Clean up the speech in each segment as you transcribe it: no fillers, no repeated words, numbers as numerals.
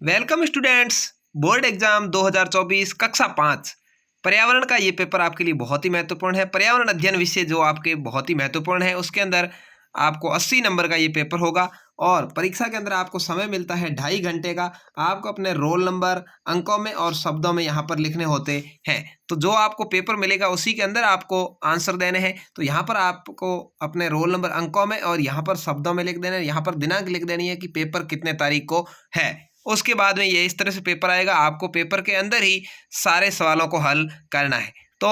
Welcome students. Board exam 2024 कक्षा 5 पर्यावरण का ये पेपर आपके लिए बहुत ही महत्वपूर्ण है। पर्यावरण अध्ययन विषय जो आपके बहुत ही महत्वपूर्ण है, उसके अंदर आपको 80 नंबर का ये पेपर होगा और परीक्षा के अंदर आपको समय मिलता है 2.5 घंटे का। आपको अपने रोल नंबर अंकों में और शब्दों में यहाँ पर लिखने होते हैं। तो जो आपको पेपर मिलेगा उसी के अंदर आपको आंसर देने हैं। तो यहाँ पर आपको अपने रोल नंबर अंकों में और यहाँ पर शब्दों में लिख देना है। यहाँ पर दिनांक लिख देनी है कि पेपर कितने तारीख को है। उसके बाद में ये इस तरह से पेपर आएगा। आपको पेपर के अंदर ही सारे सवालों को हल करना है। तो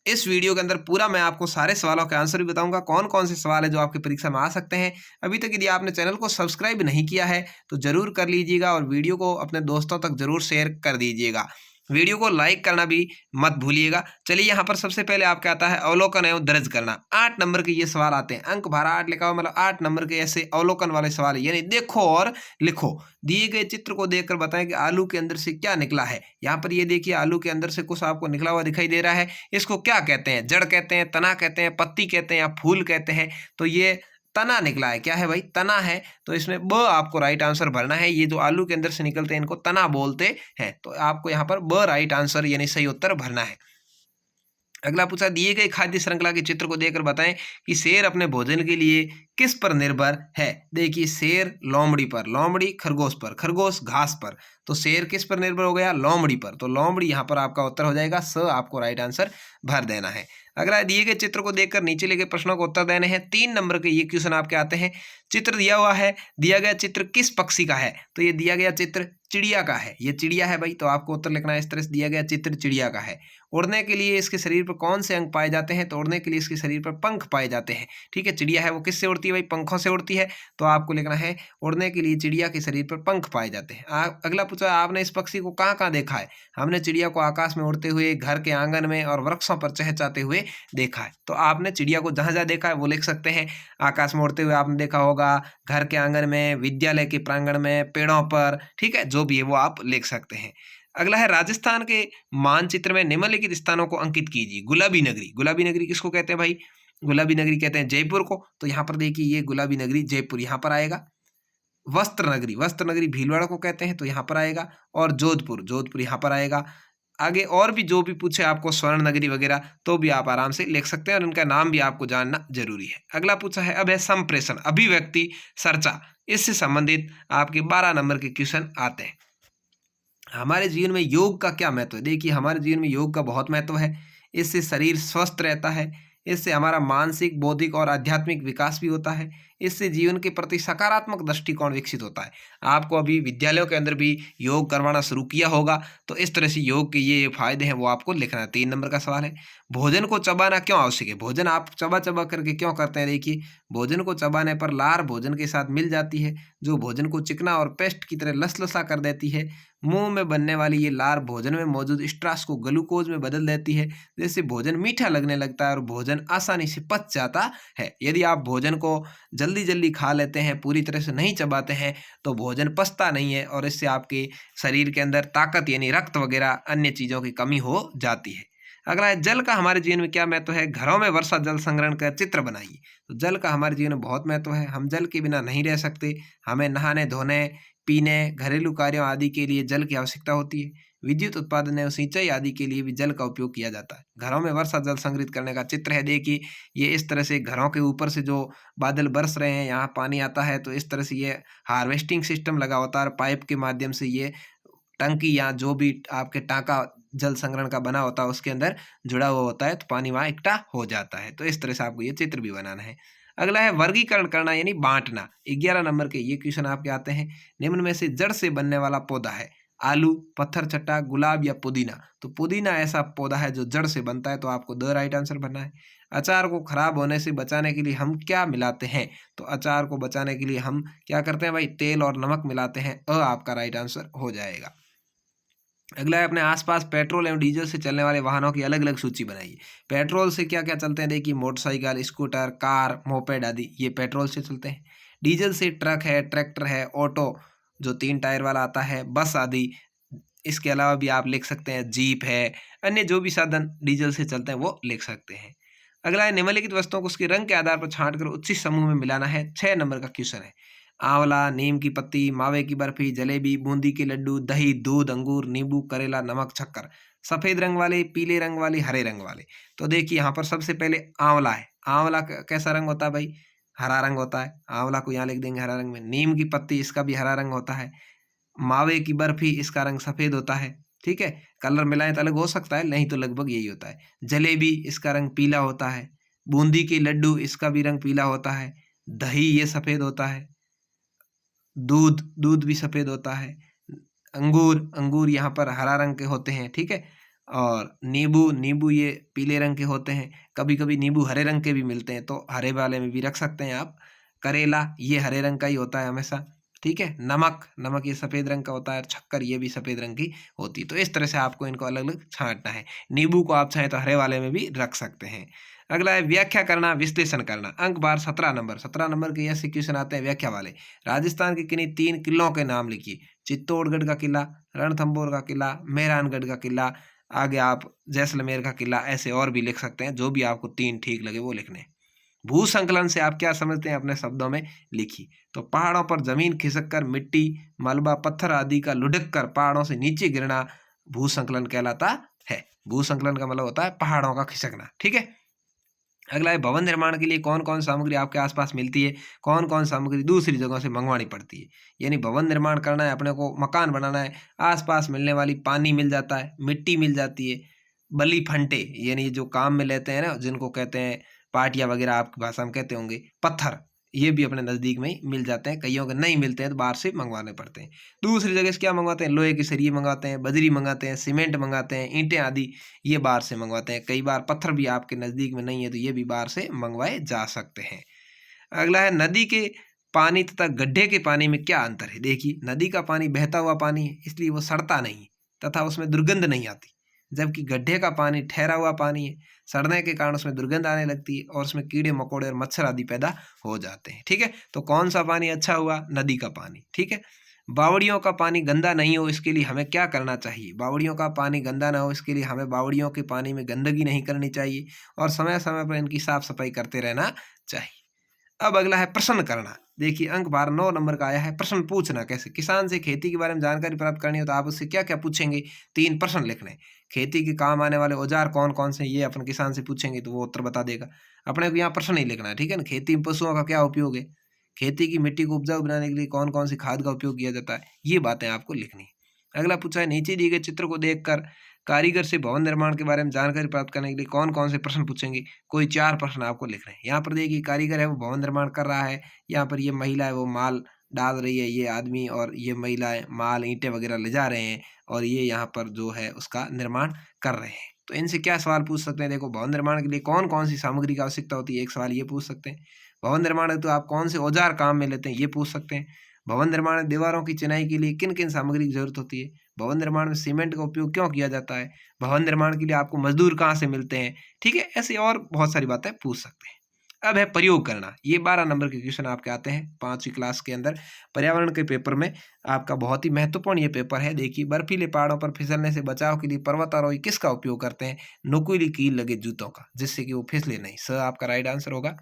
इस वीडियो के अंदर पूरा मैं आपको सारे सवालों के आंसर भी बताऊंगा, कौन कौन से सवाल है जो आपकी परीक्षा में आ सकते हैं। अभी तक यदि आपने चैनल को सब्सक्राइब नहीं किया है तो जरूर कर लीजिएगा और वीडियो को अपने दोस्तों तक जरूर शेयर कर दीजिएगा। वीडियो को लाइक करना भी मत भूलिएगा। चलिए यहाँ पर सबसे पहले आपका आता है अवलोकन एवं दर्ज करना। 8 नंबर के ये सवाल आते हैं। अंक 12 8 लिखा हुआ, मतलब 8 नंबर के ऐसे अवलोकन वाले सवाल है, यानी देखो और लिखो। दिए गए चित्र को देखकर बताएं कि आलू के अंदर से क्या निकला है। यहाँ पर ये देखिए, आलू के अंदर से कुछ आपको निकला हुआ दिखाई दे रहा है। इसको क्या कहते हैं? जड़ कहते हैं, तना कहते हैं, पत्ती कहते हैं या फूल कहते हैं। तो ये तना निकला है। क्या है भाई? तना है। तो इसमें ब आपको राइट आंसर भरना है। ये जो आलू के अंदर से निकलते हैं इनको तना बोलते हैं। तो आपको यहाँ पर ब राइट आंसर यानी सही उत्तर भरना है। अगला पूछा, दिए गए खाद्य श्रृंखला के चित्र को देखकर बताएं कि शेर अपने भोजन के लिए किस पर निर्भर है। देखिए, शेर लोमड़ी पर, लोमड़ी खरगोश पर, खरगोश घास पर। तो शेर किस पर निर्भर हो गया? लोमड़ी पर। तो लोमड़ी यहाँ पर आपका उत्तर हो जाएगा। स आपको राइट आंसर भर देना है। अगला, दिए गए चित्र को देखकर नीचे लिखे प्रश्नों को उत्तर देने हैं। 3 नंबर के ये क्वेश्चन आपके आते हैं। चित्र दिया हुआ है, दिया गया चित्र किस पक्षी का है? तो ये दिया गया चित्र चिड़िया का है। ये चिड़िया है भाई, तो आपको उत्तर लिखना है इस तरह से, दिया गया चित्र चिड़िया का है। उड़ने के लिए इसके शरीर पर कौन से अंग पाए जाते हैं? तो उड़ने के लिए इसके शरीर पर पंख पाए जाते हैं। ठीक है, चिड़िया है वो किससे उड़ती है भाई? पंखों से उड़ती है। तो आपको लिखना है उड़ने के लिए चिड़िया के शरीर पर पंख पाए जाते हैं। अगला पूछा, आपने इस पक्षी को कहाँ कहाँ देखा है? हमने चिड़िया को आकाश में उड़ते हुए, घर के आंगन में और वृक्षों पर चहचहाते हुए देखा है। तो आपने चिड़िया को जहां जहां देखा है वो लिख सकते हैं। आकाश में उड़ते हुए आपने देखा होगा, घर के आंगन में, विद्यालय के प्रांगण में, पेड़ों पर। ठीक है, जो भी है वो आप लिख सकते हैं। अगला है, राजस्थान के मानचित्र में निम्नलिखित स्थानों को अंकित कीजिए। गुलाबी नगरी, गुलाबी नगरी किसको कहते हैं भाई? गुलाबी नगरी कहते हैं जयपुर को। तो यहाँ पर देखिए, ये गुलाबी नगरी जयपुर यहाँ पर आएगा। वस्त्र नगरी, वस्त्र नगरी भीलवाड़ा को कहते हैं, तो यहाँ पर आएगा। और जोधपुर, जोधपुर यहाँ पर आएगा। आगे और भी जो भी पूछे आपको, स्वर्ण नगरी वगैरह, तो भी आप आराम से लिख सकते हैं और उनका नाम भी आपको जानना जरूरी है। अगला पूछा है, अब है संप्रेषण, अभिव्यक्ति, चर्चा। इससे संबंधित आपके 12 नंबर के क्वेश्चन आते हैं। हमारे जीवन में योग का क्या महत्व है? देखिए, हमारे जीवन में योग का बहुत महत्व है। इससे शरीर स्वस्थ रहता है। इससे हमारा मानसिक, बौद्धिक और आध्यात्मिक विकास भी होता है। इससे जीवन के प्रति सकारात्मक दृष्टिकोण विकसित होता है। आपको अभी विद्यालयों के अंदर भी योग करवाना शुरू किया होगा, तो इस तरह से योग के ये फायदे हैं वो आपको लिखना है। 3 नंबर का सवाल है, भोजन को चबाना क्यों आवश्यक है? भोजन आप चबा चबा करके क्यों करते हैं? देखिए, भोजन को चबाने पर लार भोजन के साथ मिल जाती है, जो भोजन को चिकना और पेस्ट की तरह लसलसा कर देती है। मुंह में बनने वाली ये लार भोजन में मौजूद स्ट्रास को ग्लूकोज में बदल देती है, जिससे भोजन मीठा लगने लगता है और भोजन आसानी से पच जाता है। यदि आप भोजन को जल्दी जल्दी खा लेते हैं, पूरी तरह से नहीं चबाते हैं, तो भोजन पचता नहीं है और इससे आपके शरीर के अंदर ताकत यानी रक्त वगैरह अन्य चीज़ों की कमी हो जाती है। अगला है, जल का हमारे जीवन में क्या महत्व है? घरों में वर्षा जल संग्रहण का चित्र बनाइए। तो जल का हमारे जीवन में बहुत महत्व है। हम जल के बिना नहीं रह सकते। हमें नहाने, धोने, पीने, घरेलू कार्यों आदि के लिए जल की आवश्यकता होती है। विद्युत उत्पादन एवं सिंचाई आदि के लिए भी जल का उपयोग किया जाता है। घरों में वर्षा जल संग्रहित करने का चित्र है। देखिए, ये इस तरह से घरों के ऊपर से जो बादल बरस रहे हैं, यहाँ पानी आता है, तो इस तरह से ये हार्वेस्टिंग सिस्टम लगा होता है। पाइप के माध्यम से ये टंकी या जो भी आपके टाँका जल संग्रहण का बना होता है उसके अंदर जुड़ा हुआ होता है, तो पानी वहाँ इकट्ठा हो जाता है। तो इस तरह से आपको ये चित्र भी बनाना है। अगला है, वर्गीकरण करना यानी बांटना। 11 नंबर के ये क्वेश्चन आपके आते हैं। निम्न में से जड़ से बनने वाला पौधा है? आलू, पत्थर चट्टा, गुलाब या पुदीना? तो पुदीना ऐसा पौधा है जो जड़ से बनता है, तो आपको द राइट आंसर भरना है। अचार को खराब होने से बचाने के लिए हम क्या मिलाते हैं? तो अचार को बचाने के लिए हम क्या करते हैं भाई? तेल और नमक मिलाते हैं। आपका राइट आंसर हो जाएगा। अगला है, अपने आसपास पेट्रोल एवं डीजल से चलने वाले वाहनों की अलग अलग सूची बनाइए। पेट्रोल से क्या क्या चलते हैं? देखिए, मोटरसाइकिल, स्कूटर, कार, मोपेड आदि ये पेट्रोल से चलते हैं। डीजल से ट्रक है, ट्रैक्टर है, ऑटो जो 3 टायर वाला आता है, बस आदि। इसके अलावा भी आप लिख सकते हैं जीप है, अन्य जो भी साधन डीजल से चलते हैं वो लिख सकते हैं। अगला है, निम्नलिखित वस्तुओं को उसके रंग के आधार पर छांट कर उचित समूह में मिलाना है। 6 नंबर का क्वेश्चन है। आंवला, नीम की पत्ती, मावे की बर्फी, जलेबी, बूंदी के लड्डू, दही, दूध, अंगूर, नींबू, करेला, नमक, शक्कर। सफेद रंग वाले, पीले रंग वाले, हरे रंग वाले। तो देखिए यहाँ पर सबसे पहले आंवला है। आंवला कैसा रंग होता है भाई? हरा रंग होता है। आंवला को यहाँ लिख देंगे हरा रंग में। नीम की पत्ती, इसका भी हरा रंग होता है। मावे की बर्फी, इसका रंग सफेद होता है। ठीक है, कलर मिलाएं तो अलग हो सकता है, नहीं तो लगभग यही होता है। जलेबी, इसका रंग पीला होता है। बूंदी के लड्डू, इसका भी रंग पीला होता है। दही, ये सफेद होता है। दूध, दूध भी सफेद होता है। अंगूर, अंगूर यहाँ पर हरा रंग के होते हैं। ठीक है, और नींबू, नींबू ये पीले रंग के होते हैं। कभी कभी नींबू हरे रंग के भी मिलते हैं, तो हरे वाले में भी रख सकते हैं आप। करेला, ये हरे रंग का ही होता है हमेशा। ठीक है, नमक, नमक ये सफेद रंग का होता है। शक्कर, ये भी सफेद रंग की होती है। तो इस तरह से आपको इनको अलग अलग छांटना है। नींबू को आप चाहें तो हरे वाले में भी रख सकते हैं। अगला है व्याख्या करना, विश्लेषण करना। अंक बार 17 नंबर। 17 नंबर के ऐसे क्वेश्चन आते हैं व्याख्या वाले। राजस्थान के किन्हीं 3 किलों के नाम लिखिए। चित्तौड़गढ़ का किला, रणथंभौर का किला, मेहरानगढ़ का किला, आगे आप जैसलमेर का किला, ऐसे और भी लिख सकते हैं। जो भी आपको 3 ठीक लगे वो लिखने। भू संकलन से आप क्या समझते हैं अपने शब्दों में लिखिए। तो पहाड़ों पर जमीन खिसक कर मिट्टी, मलबा, पत्थर आदि का लुढ़क कर पहाड़ों से नीचे गिरना भू संकलन कहलाता है। भू संकलन का मतलब होता है पहाड़ों का खिसकना। ठीक है, अगला है भवन निर्माण के लिए कौन कौन सामग्री आपके आसपास मिलती है, कौन कौन सामग्री दूसरी जगहों से मंगवानी पड़ती है। यानी भवन निर्माण करना है, अपने को मकान बनाना है, आसपास मिलने वाली पानी मिल जाता है, मिट्टी मिल जाती है, बली फंटे यानी जो काम में लेते हैं ना, जिनको कहते हैं पाटिया वगैरह, आपकी भाषा में कहते होंगे, पत्थर, ये भी अपने नज़दीक में ही मिल जाते हैं। कईयों के नहीं मिलते हैं तो बाहर से मंगवाने पड़ते हैं। दूसरी जगह से क्या मंगवाते हैं? लोहे के सरिये मंगाते हैं, बजरी मंगाते हैं, सीमेंट मंगाते हैं, ईंटें आदि ये बाहर से मंगवाते हैं। कई बार पत्थर भी आपके नज़दीक में नहीं है तो ये भी बाहर से मंगवाए जा सकते हैं। अगला है नदी के पानी तथा गड्ढे के पानी में क्या अंतर है। देखिए, नदी का पानी बहता हुआ पानी है, इसलिए वो सड़ता नहीं तथा उसमें दुर्गंध नहीं आती। जबकि गड्ढे का पानी ठहरा हुआ पानी है, सड़ने के कारण उसमें दुर्गंध आने लगती है और उसमें कीड़े मकोड़े और मच्छर आदि पैदा हो जाते हैं। ठीक है, तो कौन सा पानी अच्छा हुआ? नदी का पानी। ठीक है, बावड़ियों का पानी गंदा नहीं हो इसके लिए हमें क्या करना चाहिए? बावड़ियों का पानी गंदा ना हो इसके लिए हमें बावड़ियों के पानी में गंदगी नहीं करनी चाहिए और समय समय पर इनकी साफ सफाई करते रहना चाहिए। अब अगला है प्रश्न करना। देखिए, अंक 12 9 नंबर का आया है प्रश्न पूछना। कैसे? किसान से खेती के बारे में जानकारी प्राप्त करनी हो तो आप उससे क्या क्या पूछेंगे? 3 प्रश्न लिखने। खेती के काम आने वाले औजार कौन कौन से, ये अपन किसान से पूछेंगे तो वो उत्तर बता देगा। अपने को यहाँ प्रश्न नहीं लिखना है। ठीक है ना, खेती में पशुओं का क्या उपयोग है, खेती की मिट्टी को उपजाऊ बनाने के लिए कौन कौन सी खाद का उपयोग किया जाता है, ये बातें आपको लिखनी है। अगला पूछा है नीचे दिए गए चित्र को देखकर कारीगर से भवन निर्माण के बारे में जानकारी प्राप्त करने के लिए कौन कौन से प्रश्न पूछेंगे। कोई 4 प्रश्न आपको लिखने हैं। यहाँ पर देखिए, कारीगर है वो भवन निर्माण कर रहा है, यहाँ पर ये महिला है वो माल डाल रही है, ये आदमी और ये महिलाएं माल ईंटें वगैरह ले जा रहे हैं और ये यहाँ पर जो है उसका निर्माण कर रहे हैं। तो इनसे क्या सवाल पूछ सकते हैं? देखो, भवन निर्माण के लिए कौन कौन सी सामग्री की आवश्यकता होती है, एक सवाल ये पूछ सकते हैं। भवन निर्माण है तो आप कौन से औजार काम में लेते हैं, ये पूछ सकते हैं। भवन निर्माण में दीवारों की चिनाई के लिए किन किन सामग्री की जरूरत होती है। भवन निर्माण में सीमेंट का उपयोग क्यों किया जाता है। भवन निर्माण के लिए आपको मजदूर कहाँ से मिलते हैं। ठीक है, ऐसे और बहुत सारी बातें पूछ सकते हैं। अब है प्रयोग करना। ये 12 नंबर के क्वेश्चन आपके आते हैं 5वीं क्लास के अंदर पर्यावरण के पेपर में। आपका बहुत ही महत्वपूर्ण ये पेपर है। देखिए, बर्फीले पहाड़ों पर फिसलने से बचाव के लिए पर्वतारोही किसका उपयोग करते हैं? नुकीली कील लगे जूतों का, जिससे कि वो फिसले नहीं। सर आपका राइट आंसर होगा।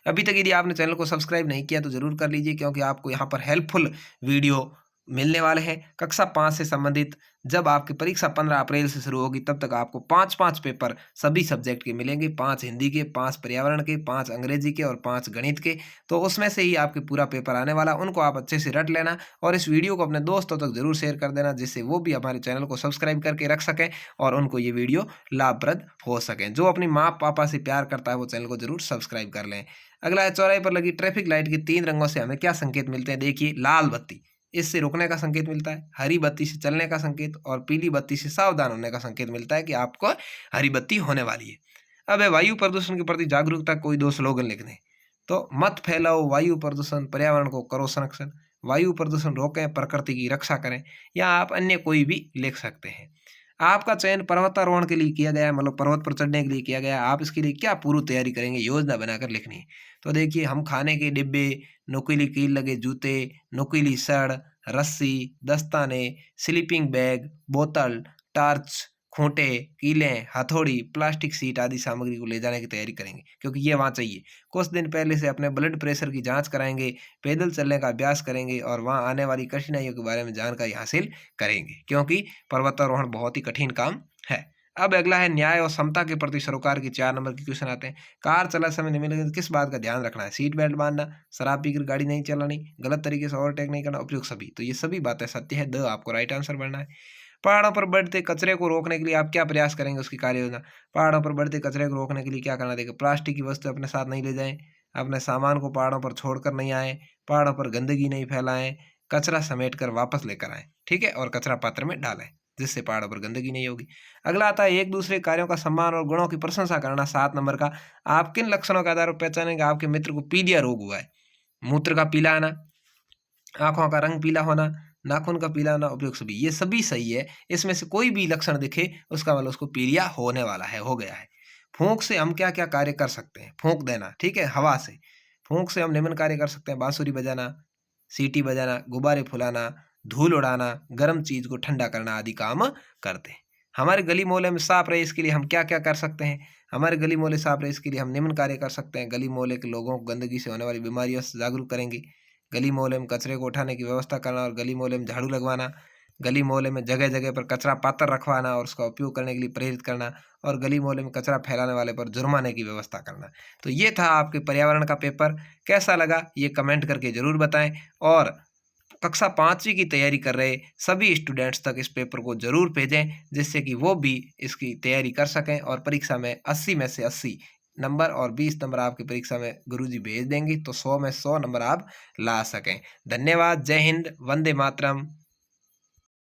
अभी तक यदि आपने चैनल को सब्सक्राइब नहीं किया तो जरूर कर लीजिए, क्योंकि आपको यहाँ पर हेल्पफुल वीडियो मिलने वाले हैं कक्षा 5 से संबंधित। जब आपकी परीक्षा 15 अप्रैल से शुरू होगी तब तक आपको 5-5 पेपर सभी सब्जेक्ट के मिलेंगे। 5 हिंदी के, 5 पर्यावरण के, 5 अंग्रेजी के और 5 गणित के। तो उसमें से ही आपके पूरा पेपर आने वाला, उनको आप अच्छे से रट लेना और इस वीडियो को अपने दोस्तों तक जरूर शेयर कर देना, जिससे वो भी हमारे चैनल को सब्सक्राइब करके रख सकें और उनको ये वीडियो लाभप्रद हो सकें। जो अपनी माँ पापा से प्यार करता है वो चैनल को जरूर सब्सक्राइब कर लें। अगला है चौराहे पर लगी ट्रैफिक लाइट के 3 रंगों से हमें क्या संकेत मिलते हैं। देखिए, लाल बत्ती इससे रुकने का संकेत मिलता है, हरी बत्ती से चलने का संकेत और पीली बत्ती से सावधान होने का संकेत मिलता है कि आपको हरी बत्ती होने वाली है। अब है वायु प्रदूषण के प्रति जागरूकता। कोई 2 स्लोगन लिखने। तो मत फैलाओ वायु प्रदूषण, पर्यावरण को करो संरक्षण, वायु प्रदूषण रोकें, प्रकृति की रक्षा करें, या आप अन्य कोई भी लिख सकते हैं। आपका चयन पर्वतारोहण के लिए किया गया है, मतलब पर्वत पर चढ़ने के लिए किया गया है। आप इसके लिए क्या पूर्व तैयारी करेंगे, योजना बनाकर लिखनी है। तो देखिए, हम खाने के डिब्बे, नुकीली कील लगे जूते, नुकीली सड़, रस्सी, दस्ताने, स्लीपिंग बैग, बोतल, टार्च, खूंटे, कीलें, हथौड़ी, प्लास्टिक सीट आदि सामग्री को ले जाने की तैयारी करेंगे, क्योंकि ये वहाँ चाहिए। कुछ दिन पहले से अपने ब्लड प्रेशर की जांच कराएंगे, पैदल चलने का अभ्यास करेंगे और वहाँ आने वाली कठिनाइयों के बारे में जानकारी हासिल करेंगे, क्योंकि पर्वतारोहण बहुत ही कठिन काम है। अब अगला है न्याय और समता के प्रति सरोकार की 4 नंबर की क्वेश्चन आते हैं। कार चलाते समय निम्नलिखित किस बात का ध्यान रखना है? सीट बेल्ट बांधना, शराब पीकर गाड़ी नहीं चलानी, गलत तरीके से ओवरटेक नहीं करना, उपयुक्त सभी। तो ये सभी बातें सत्य है, द आपको राइट आंसर बनना है। पहाड़ों पर बढ़ते कचरे को रोकने के लिए आप क्या प्रयास करेंगे, उसकी कार्य योजना। पहाड़ों पर बढ़ते कचरे को रोकने के लिए क्या करना? देखिए, प्लास्टिक की वस्तु अपने साथ नहीं ले जाएं, अपने सामान को पहाड़ों पर छोड़कर नहीं आए, पहाड़ों पर गंदगी नहीं फैलाएं, कचरा समेट कर वापस लेकर आएं, ठीक है, और कचरा पात्र में डालें, जिससे पहाड़ों पर गंदगी नहीं होगी। अगला आता है एक दूसरे कार्यों का सम्मान और गुणों की प्रशंसा करना, 7 नंबर का। आप किन लक्षणों के आधार पर पहचानेंगे आपके मित्र को पीलिया रोग हुआ है? मूत्र का पीला आना, आंखों का रंग पीला होना, नाखून का पीला होना, उपयुक्त सभी। ये सभी सही है। इसमें से कोई भी लक्षण दिखे उसका मतलब उसको पीलिया होने वाला है, हो गया है। फूंक से हम क्या क्या कार्य कर सकते हैं? फूंक देना, ठीक है, हवा से। फूंक से हम निम्न कार्य कर सकते हैं: बांसुरी बजाना, सीटी बजाना, गुब्बारे फुलाना, धूल उड़ाना, गर्म चीज को ठंडा करना आदि काम करते हैं। हमारे गली मोहल्ले में साफ रहे इसके लिए हम क्या क्या कर सकते हैं? हमारे गली मोहल्ले साफ रहे इसके लिए हम निम्न कार्य कर सकते हैं: गली मोहल्ले के लोगों को गंदगी से होने वाली बीमारियों से जागरूक करेंगे, गली मोहल्ले में कचरे को उठाने की व्यवस्था करना और गली मोहल्ले में झाड़ू लगवाना, गली मोहल्ले में जगह जगह पर कचरा पात्र रखवाना और उसका उपयोग करने के लिए प्रेरित करना, और गली मोहल्ले में कचरा फैलाने वाले पर जुर्माने की व्यवस्था करना। तो ये था आपके पर्यावरण का पेपर। कैसा लगा ये कमेंट करके ज़रूर बताएं, और कक्षा 5वीं की तैयारी कर रहे सभी स्टूडेंट्स तक इस पेपर को ज़रूर भेजें, जिससे कि वो भी इसकी तैयारी कर सकें और परीक्षा में 80 में से 80 नंबर और 20 नंबर आपकी परीक्षा में गुरुजी भेज देंगे, तो 100 में 100 नंबर आप ला सकें। धन्यवाद। जय हिंद। वंदे मातरम।